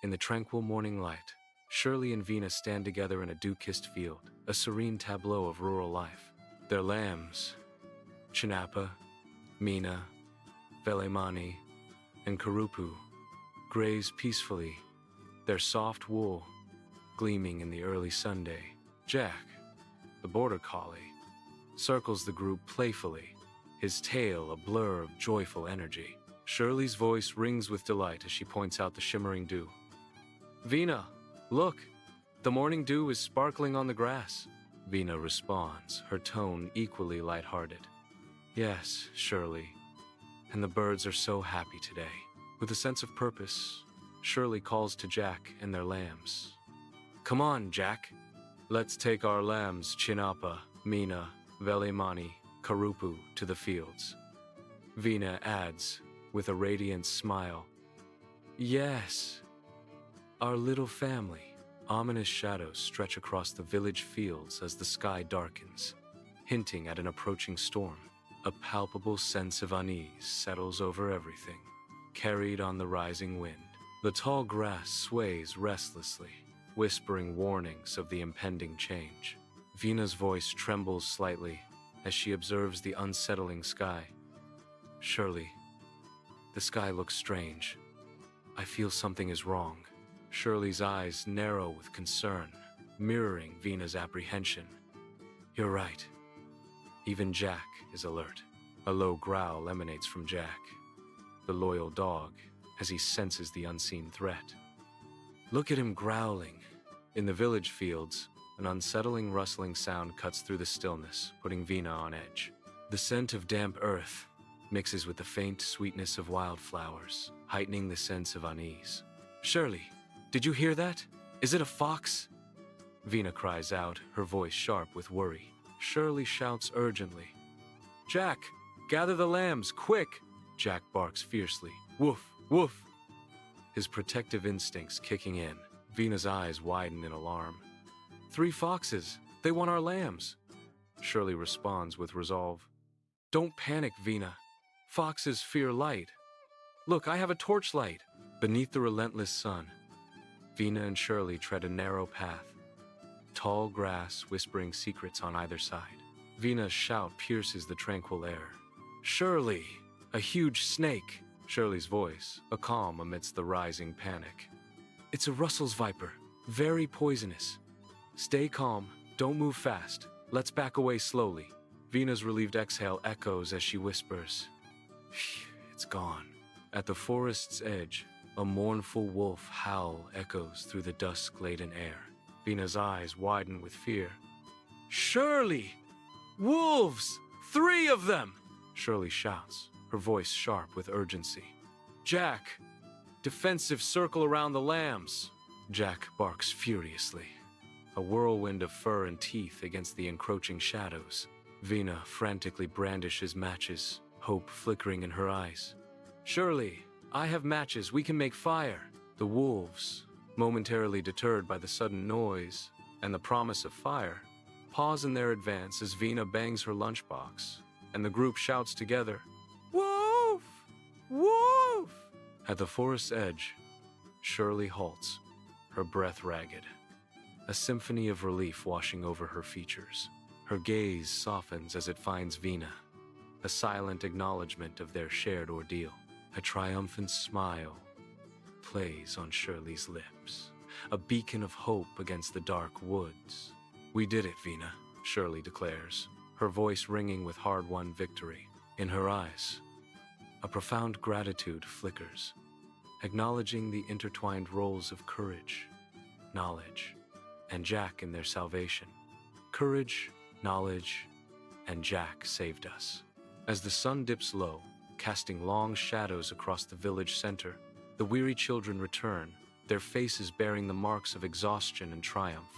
In the tranquil morning light, Shirley and Vina stand together in a dew-kissed field, a serene tableau of rural life. Their lambs, Chinapa, Mina, Velemani, and Karupu, graze peacefully, their soft wool gleaming in the early Sunday. Jack, the border collie, circles the group playfully, his tail a blur of joyful energy. Shirley's voice rings with delight as she points out the shimmering dew. Vina, look, the morning dew is sparkling on the grass. Vina responds, her tone equally lighthearted. Yes, Shirley, and the birds are so happy today. With a sense of purpose, Shirley calls to Jack and their lambs. Come on, Jack. Let's take our lambs, Chinapa, Mina, Velemani, Karupu, to the fields. Vina adds, with a radiant smile. Yes, our little family. Ominous shadows stretch across the village fields as the sky darkens, hinting at an approaching storm. A palpable sense of unease settles over everything, carried on the rising wind. The tall grass sways restlessly, whispering warnings of the impending change. Vina's voice trembles slightly as she observes the unsettling sky. Shirley, the sky looks strange. I feel something is wrong. Shirley's eyes narrow with concern, mirroring Vina's apprehension. You're right. Even Jack is alert. A low growl emanates from Jack, the loyal dog, as he senses the unseen threat. Look at him growling. In the village fields, an unsettling rustling sound cuts through the stillness, putting Vina on edge. The scent of damp earth mixes with the faint sweetness of wildflowers, heightening the sense of unease. Shirley, did you hear that? Is it a fox? Vina cries out, her voice sharp with worry. Shirley shouts urgently. Jack, gather the lambs, quick! Jack barks fiercely. Woof, woof! His protective instincts kicking in. Vina's eyes widen in alarm. 3 foxes! They want our lambs! Shirley responds with resolve. Don't panic, Vina. Foxes fear light. Look, I have a torchlight. Beneath the relentless sun, Vina and Shirley tread a narrow path, tall grass whispering secrets on either side. Vina's shout pierces the tranquil air. Shirley! A huge snake! Shirley's voice, a calm amidst the rising panic. It's a Russell's viper, very poisonous. Stay calm, don't move fast. Let's back away slowly. Vina's relieved exhale echoes as she whispers. It's gone. At the forest's edge, a mournful wolf howl echoes through the dusk-laden air. Vina's eyes widen with fear. Shirley! Wolves! 3 of them! Shirley shouts, her voice sharp with urgency. Jack! Defensive circle around the lambs! Jack barks furiously, a whirlwind of fur and teeth against the encroaching shadows. Vina frantically brandishes matches, hope flickering in her eyes. Shirley, I have matches, we can make fire. The wolves, momentarily deterred by the sudden noise and the promise of fire, pause in their advance as Vina bangs her lunchbox, and the group shouts together, Woof! Woof! At the forest's edge, Shirley halts, her breath ragged, a symphony of relief washing over her features. Her gaze softens as it finds Vina, a silent acknowledgement of their shared ordeal. A triumphant smile plays on Shirley's lips, a beacon of hope against the dark woods. We did it, Vina, Shirley declares, her voice ringing with hard-won victory. In her eyes, a profound gratitude flickers, acknowledging the intertwined roles of courage, knowledge, and Jack in their salvation. Courage, knowledge, and Jack saved us. As the sun dips low, casting long shadows across the village center, the weary children return, their faces bearing the marks of exhaustion and triumph.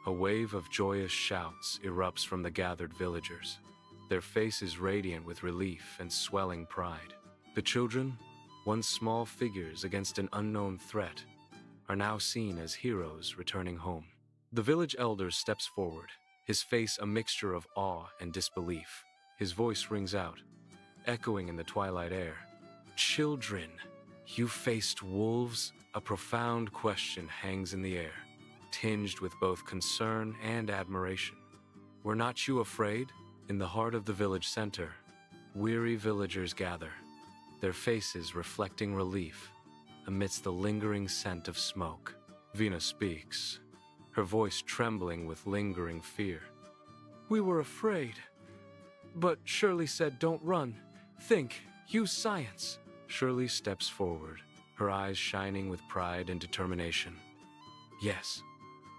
A wave of joyous shouts erupts from the gathered villagers, their faces radiant with relief and swelling pride. The children, once small figures against an unknown threat, are now seen as heroes returning home. The village elder steps forward, his face a mixture of awe and disbelief. His voice rings out, echoing in the twilight air. Children, you faced wolves, A profound question hangs in the air, tinged with both concern and admiration. Were not you afraid? In the heart of the village center, weary villagers gather, their faces reflecting relief amidst the lingering scent of smoke. Vina speaks, her voice trembling with lingering fear. We were afraid, but Shirley said don't run. Think, use science. Shirley steps forward, her eyes shining with pride and determination. Yes,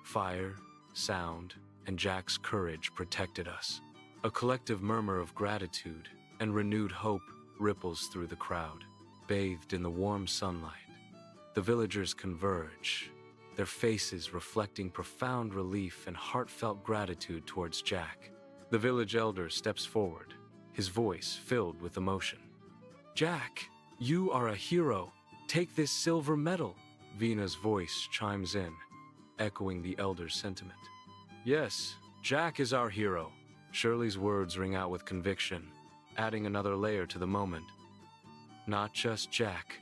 fire, sound, and Jack's courage protected us. A collective murmur of gratitude and renewed hope ripples through the crowd. Bathed in the warm sunlight, the villagers converge, their faces reflecting profound relief and heartfelt gratitude towards Jack. The village elder steps forward, his voice filled with emotion. Jack, you are a hero. Take this silver medal. Vina's voice chimes in, echoing the elder's sentiment. Yes, Jack is our hero. Shirley's words ring out with conviction, adding another layer to the moment. Not just Jack,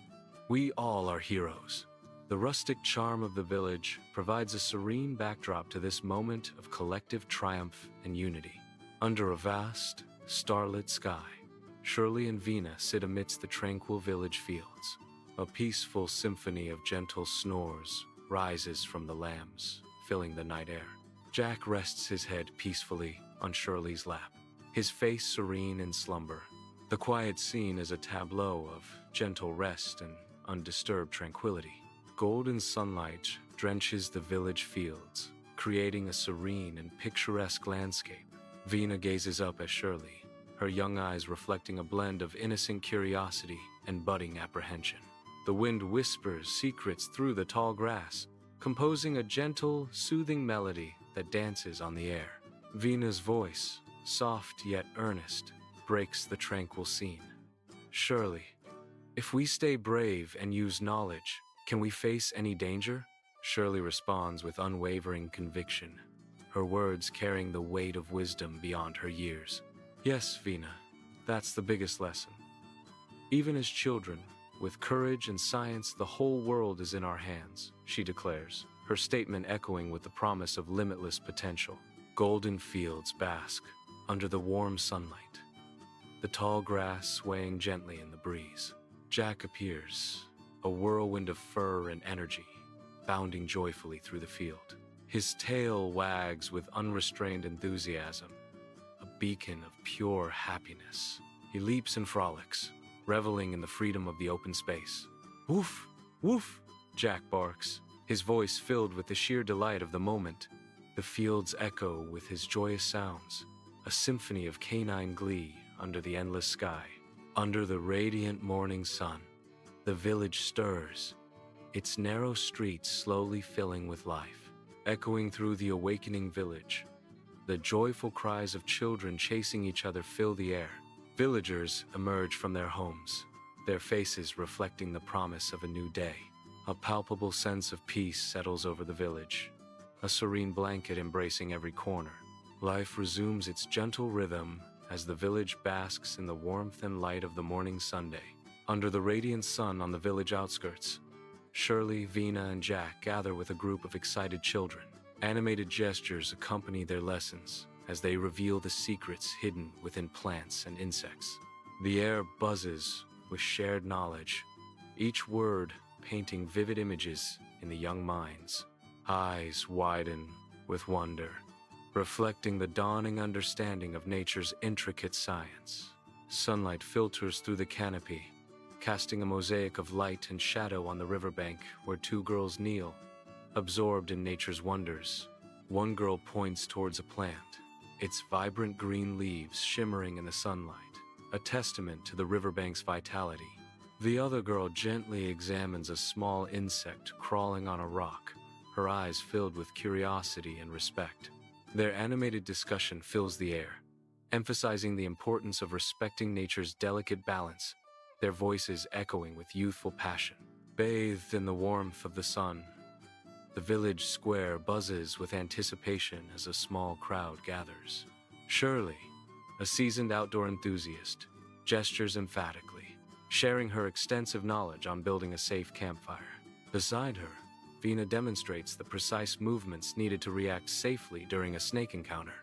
we all are heroes. The rustic charm of the village provides a serene backdrop to this moment of collective triumph and unity. Under a vast, starlit sky, Shirley and Vina sit amidst the tranquil village fields. A peaceful symphony of gentle snores rises from the lambs, filling the night air. Jack rests his head peacefully on Shirley's lap, his face serene in slumber. The quiet scene is a tableau of gentle rest and undisturbed tranquility. Golden sunlight drenches the village fields, creating a serene and picturesque landscape. Vina gazes up at Shirley, her young eyes reflecting a blend of innocent curiosity and budding apprehension. The wind whispers secrets through the tall grass, composing a gentle, soothing melody that dances on the air. Vina's voice, soft yet earnest, breaks the tranquil scene. Shirley, if we stay brave and use knowledge, can we face any danger? Shirley responds with unwavering conviction, her words carrying the weight of wisdom beyond her years. Yes, Vina, that's the biggest lesson. Even as children, with courage and science, the whole world is in our hands, she declares, her statement echoing with the promise of limitless potential. Golden fields bask under the warm sunlight, the tall grass swaying gently in the breeze. Jack appears, a whirlwind of fur and energy, bounding joyfully through the field. His tail wags with unrestrained enthusiasm, a beacon of pure happiness. He leaps and frolics, reveling in the freedom of the open space. Woof! Woof! Jack barks, his voice filled with the sheer delight of the moment. The fields echo with his joyous sounds, a symphony of canine glee under the endless sky. Under the radiant morning sun, the village stirs, its narrow streets slowly filling with life. Echoing through the awakening village, the joyful cries of children chasing each other fill the air. Villagers emerge from their homes, their faces reflecting the promise of a new day. A palpable sense of peace settles over the village, a serene blanket embracing every corner. Life resumes its gentle rhythm as the village basks in the warmth and light of the morning Sunday. Under the radiant sun on the village outskirts, Shirley, Vina, and Jack gather with a group of excited children. Animated gestures accompany their lessons as they reveal the secrets hidden within plants and insects. The air buzzes with shared knowledge, each word painting vivid images in the young minds. Eyes widen with wonder, reflecting the dawning understanding of nature's intricate science. Sunlight filters through the canopy, casting a mosaic of light and shadow on the riverbank where two girls kneel, absorbed in nature's wonders. One girl points towards a plant, its vibrant green leaves shimmering in the sunlight, a testament to the riverbank's vitality. The other girl gently examines a small insect crawling on a rock, her eyes filled with curiosity and respect. Their animated discussion fills the air, emphasizing the importance of respecting nature's delicate balance, their voices echoing with youthful passion. Bathed in the warmth of the sun, the village square buzzes with anticipation as a small crowd gathers. Shirley, a seasoned outdoor enthusiast, gestures emphatically, sharing her extensive knowledge on building a safe campfire. Beside her, Vina demonstrates the precise movements needed to react safely during a snake encounter.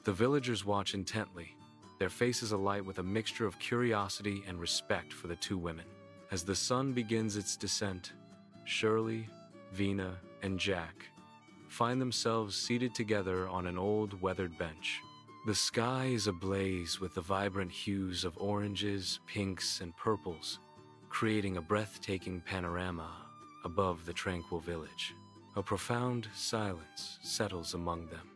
The villagers watch intently, their faces alight with a mixture of curiosity and respect for the two women. As the sun begins its descent, Shirley, Vina, and Jack find themselves seated together on an old, weathered bench. The sky is ablaze with the vibrant hues of oranges, pinks, and purples, creating a breathtaking panorama above the tranquil village. A profound silence settles among them,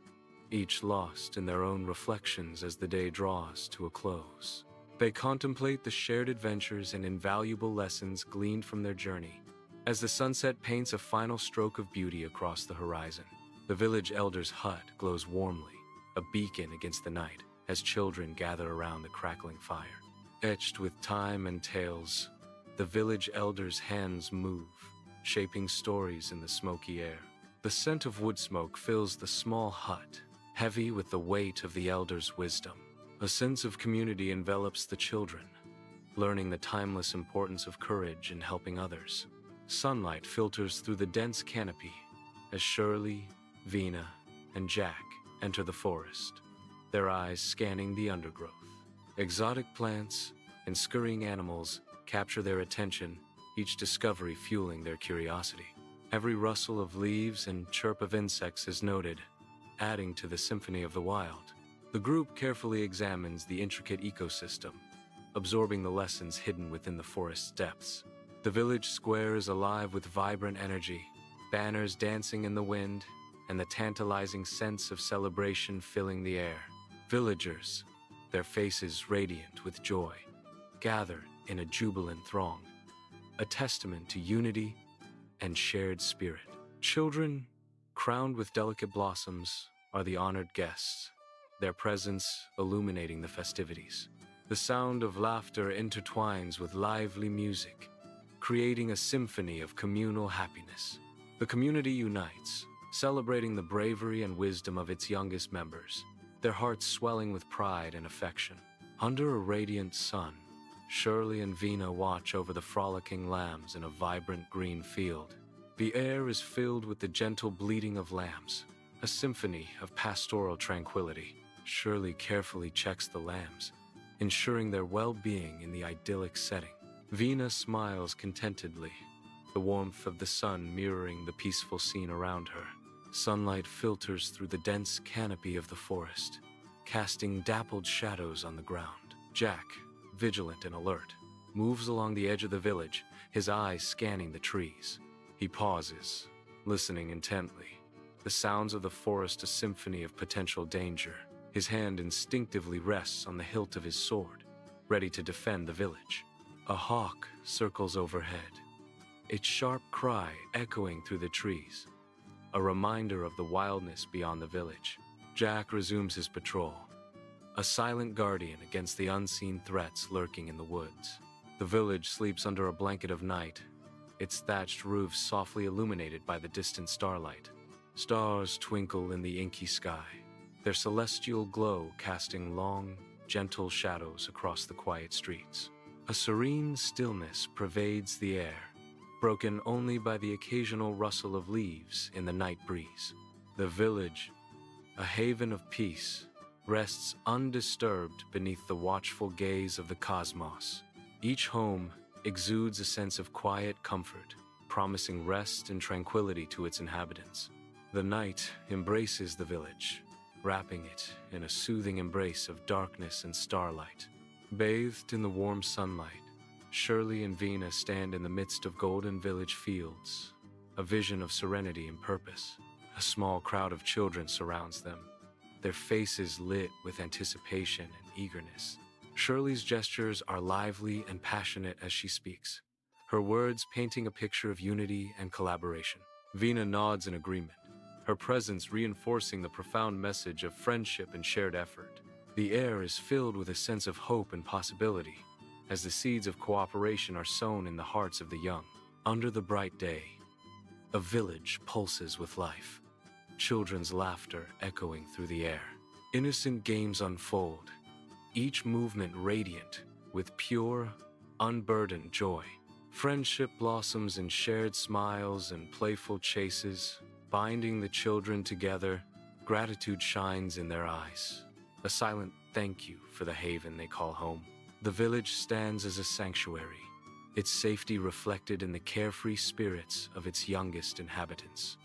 each lost in their own reflections as the day draws to a close. They contemplate the shared adventures and invaluable lessons gleaned from their journey. As the sunset paints a final stroke of beauty across the horizon, the village elder's hut glows warmly, a beacon against the night, as children gather around the crackling fire. Etched with time and tales, the village elder's hands move, shaping stories in the smoky air. The scent of wood smoke fills the small hut, heavy with the weight of the elder's wisdom. A sense of community envelops the children, learning the timeless importance of courage in helping others. Sunlight filters through the dense canopy as Shirley, Vina, and Jack enter the forest, their eyes scanning the undergrowth. Exotic plants and scurrying animals capture their attention, each discovery fueling their curiosity. Every rustle of leaves and chirp of insects is noted, adding to the symphony of the wild. The group carefully examines the intricate ecosystem, absorbing the lessons hidden within the forest's depths. The village square is alive with vibrant energy, banners dancing in the wind, and the tantalizing sense of celebration filling the air. Villagers, their faces radiant with joy, gathered in a jubilant throng, a testament to unity and shared spirit. Children, crowned with delicate blossoms, are the honored guests, their presence illuminating the festivities. The sound of laughter intertwines with lively music, creating a symphony of communal happiness. The community unites, celebrating the bravery and wisdom of its youngest members, their hearts swelling with pride and affection. Under a radiant sun, Shirley and Vina watch over the frolicking lambs in a vibrant green field. The air is filled with the gentle bleating of lambs, a symphony of pastoral tranquility. Shirley carefully checks the lambs, ensuring their well-being in the idyllic setting. Vina smiles contentedly, the warmth of the sun mirroring the peaceful scene around her. Sunlight filters through the dense canopy of the forest, casting dappled shadows on the ground. Jack, vigilant and alert, moves along the edge of the village, his eyes scanning the trees. He pauses, listening intently, the sounds of the forest a symphony of potential danger. His hand instinctively rests on the hilt of his sword, ready to defend the village. A hawk circles overhead, its sharp cry echoing through the trees, a reminder of the wildness beyond the village. Jack resumes his patrol, a silent guardian against the unseen threats lurking in the woods. The village sleeps under a blanket of night, its thatched roofs softly illuminated by the distant starlight. Stars twinkle in the inky sky, their celestial glow casting long, gentle shadows across the quiet streets. A serene stillness pervades the air, broken only by the occasional rustle of leaves in the night breeze. The village, a haven of peace, rests undisturbed beneath the watchful gaze of the cosmos. Each home exudes a sense of quiet comfort, promising rest and tranquility to its inhabitants. The night embraces the village, wrapping it in a soothing embrace of darkness and starlight. Bathed in the warm sunlight, Shirley and Vina stand in the midst of golden village fields, a vision of serenity and purpose. A small crowd of children surrounds them, their faces lit with anticipation and eagerness. Shirley's gestures are lively and passionate as she speaks, her words painting a picture of unity and collaboration. Vina nods in agreement, her presence reinforcing the profound message of friendship and shared effort. The air is filled with a sense of hope and possibility, as the seeds of cooperation are sown in the hearts of the young. Under the bright day, a village pulses with life, children's laughter echoing through the air. Innocent games unfold, each movement radiant with pure, unburdened joy. Friendship blossoms in shared smiles and playful chases, binding the children together. Gratitude shines in their eyes, a silent thank you for the haven they call home. The village stands as a sanctuary, its safety reflected in the carefree spirits of its youngest inhabitants.